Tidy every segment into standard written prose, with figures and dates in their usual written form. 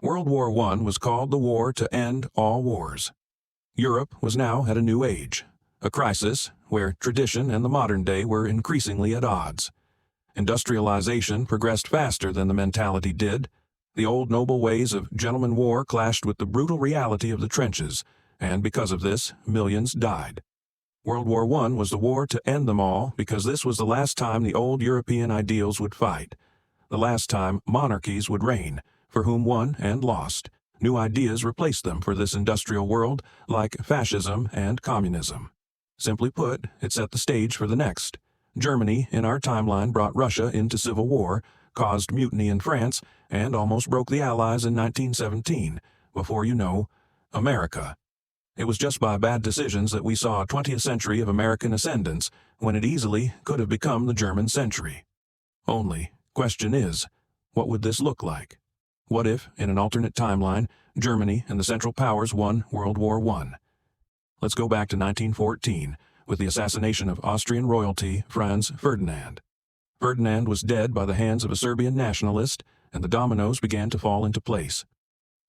World War I was called the war to end all wars. Europe was now at a new age, a crisis where tradition and the modern day were increasingly at odds. Industrialization progressed faster than the mentality did. The old noble ways of gentleman war clashed with the brutal reality of the trenches, and because of this, millions died. World War I was the war to end them all because this was the last time the old European ideals would fight, the last time monarchies would reign, for whom won and lost. New ideas replaced them for this industrial world, like fascism and communism. Simply put, it set the stage for the next. Germany, in our timeline, brought Russia into civil war, caused mutiny in France, and almost broke the Allies in 1917. Before you know, America. It was just by bad decisions that we saw a 20th century of American ascendance, when it easily could have become the German century. Only, question is, what would this look like? What if, in an alternate timeline, Germany and the Central Powers won World War I? Let's go back to 1914, with the assassination of Austrian royalty Franz Ferdinand. Ferdinand was dead by the hands of a Serbian nationalist, and the dominoes began to fall into place.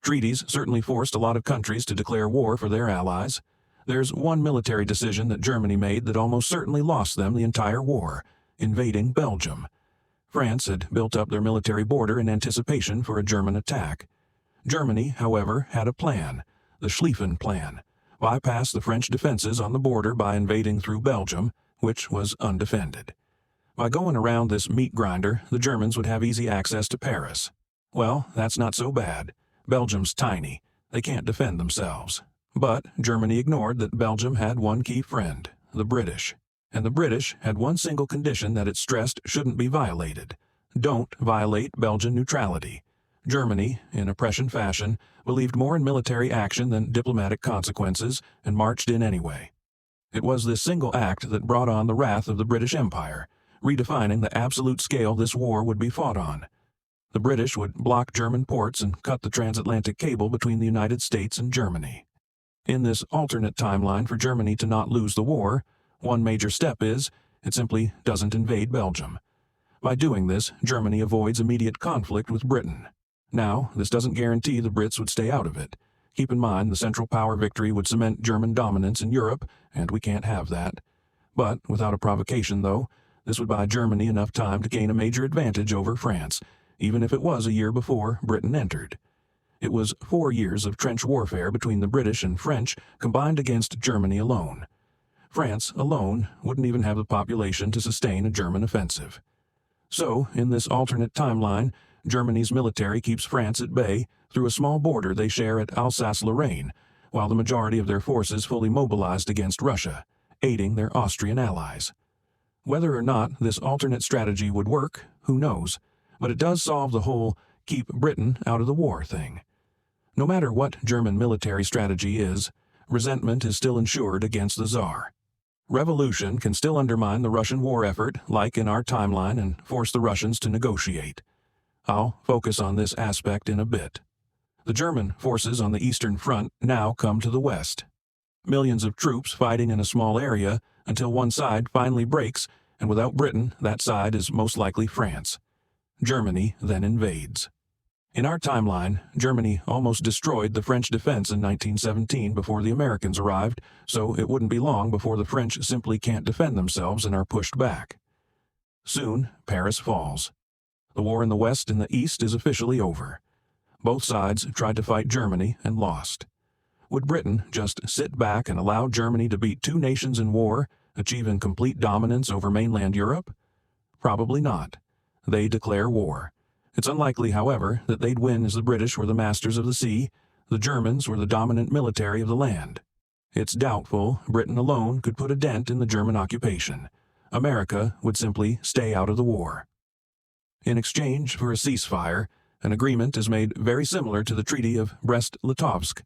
Treaties certainly forced a lot of countries to declare war for their allies. There's one military decision that Germany made that almost certainly lost them the entire war: invading Belgium. France had built up their military border in anticipation for a German attack. Germany, however, had a plan, the Schlieffen Plan: bypass the French defenses on the border by invading through Belgium, which was undefended. By going around this meat grinder, the Germans would have easy access to Paris. Well, that's not so bad. Belgium's tiny. They can't defend themselves. But Germany ignored that Belgium had one key friend, the British. And the British had one single condition that it stressed shouldn't be violated: don't violate Belgian neutrality. Germany, in oppression fashion, believed more in military action than diplomatic consequences, and marched in anyway. It was this single act that brought on the wrath of the British Empire, redefining the absolute scale this war would be fought on. The British would block German ports and cut the transatlantic cable between the United States and Germany. In this alternate timeline for Germany to not lose the war, one major step is, it simply doesn't invade Belgium. By doing this, Germany avoids immediate conflict with Britain. Now, this doesn't guarantee the Brits would stay out of it. Keep in mind the Central Power victory would cement German dominance in Europe, and we can't have that. But, without a provocation though, this would buy Germany enough time to gain a major advantage over France, even if it was a year before Britain entered. It was 4 years of trench warfare between the British and French combined against Germany alone. France alone wouldn't even have the population to sustain a German offensive. So, in this alternate timeline, Germany's military keeps France at bay through a small border they share at Alsace-Lorraine, while the majority of their forces fully mobilized against Russia, aiding their Austrian allies. Whether or not this alternate strategy would work, who knows, but it does solve the whole keep Britain out of the war thing. No matter what German military strategy is, resentment is still ensured against the Tsar. Revolution can still undermine the Russian war effort, like in our timeline, and force the Russians to negotiate. I'll focus on this aspect in a bit. The German forces on the Eastern Front now come to the west. Millions of troops fighting in a small area until one side finally breaks, and without Britain, that side is most likely France. Germany then invades. In our timeline, Germany almost destroyed the French defense in 1917 before the Americans arrived, so it wouldn't be long before the French simply can't defend themselves and are pushed back. Soon, Paris falls. The war in the West and the East is officially over. Both sides tried to fight Germany and lost. Would Britain just sit back and allow Germany to beat two nations in war, achieving complete dominance over mainland Europe? Probably not. They declare war. It's unlikely, however, that they'd win, as the British were the masters of the sea, the Germans were the dominant military of the land. It's doubtful Britain alone could put a dent in the German occupation. America would simply stay out of the war. In exchange for a ceasefire, an agreement is made very similar to the Treaty of Brest-Litovsk.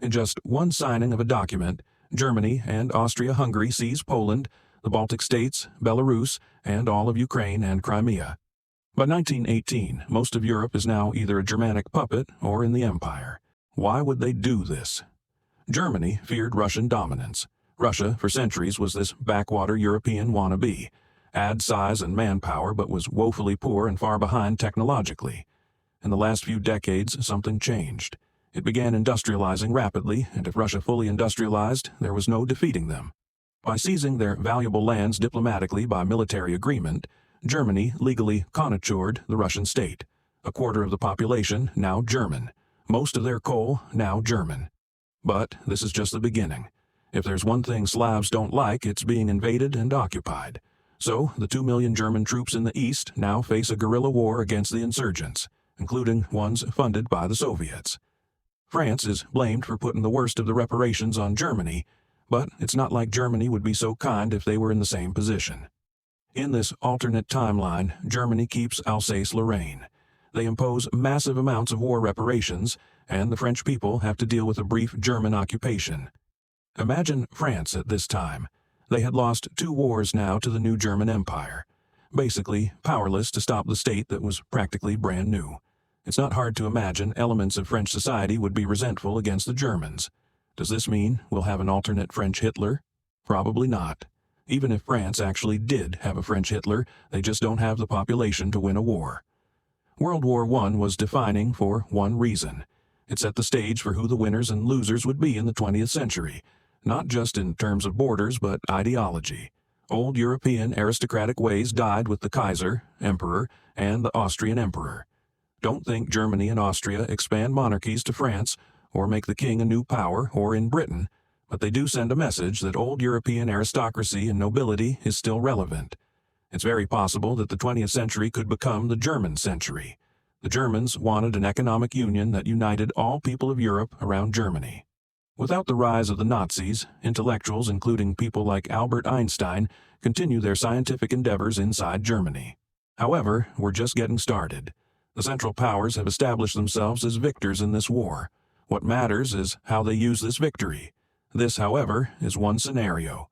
In just one signing of a document, Germany and Austria-Hungary seize Poland, the Baltic states, Belarus, and all of Ukraine and Crimea. By 1918, most of Europe is now either a Germanic puppet or in the Empire. Why would they do this? Germany feared Russian dominance. Russia, for centuries, was this backwater European wannabe. Add size and manpower, but was woefully poor and far behind technologically. In the last few decades, something changed. It began industrializing rapidly, and if Russia fully industrialized, there was no defeating them. By seizing their valuable lands diplomatically by military agreement, Germany legally contoured the Russian state. A quarter of the population now German. Most of their coal now German. But this is just the beginning. If there's one thing Slavs don't like, it's being invaded and occupied. So, the 2 million German troops in the east now face a guerrilla war against the insurgents, including ones funded by the Soviets. France is blamed for putting the worst of the reparations on Germany, but it's not like Germany would be so kind if they were in the same position. In this alternate timeline, Germany keeps Alsace-Lorraine. They impose massive amounts of war reparations, and the French people have to deal with a brief German occupation. Imagine France at this time. They had lost 2 wars now to the new German Empire, basically powerless to stop the state that was practically brand new. It's not hard to imagine elements of French society would be resentful against the Germans. Does this mean we'll have an alternate French Hitler? Probably not. Even if France actually did have a French Hitler, they just don't have the population to win a war. World War I was defining for one reason. It set the stage for who the winners and losers would be in the 20th century, not just in terms of borders but ideology. Old European aristocratic ways died with the Kaiser, Emperor, and the Austrian Emperor. Don't think Germany and Austria expand monarchies to France or make the king a new power or in Britain, but they do send a message that old European aristocracy and nobility is still relevant. It's very possible that the 20th century could become the German century. The Germans wanted an economic union that united all people of Europe around Germany. Without the rise of the Nazis, intellectuals, including people like Albert Einstein, continue their scientific endeavors inside Germany. However, we're just getting started. The Central Powers have established themselves as victors in this war. What matters is how they use this victory. This, however, is one scenario.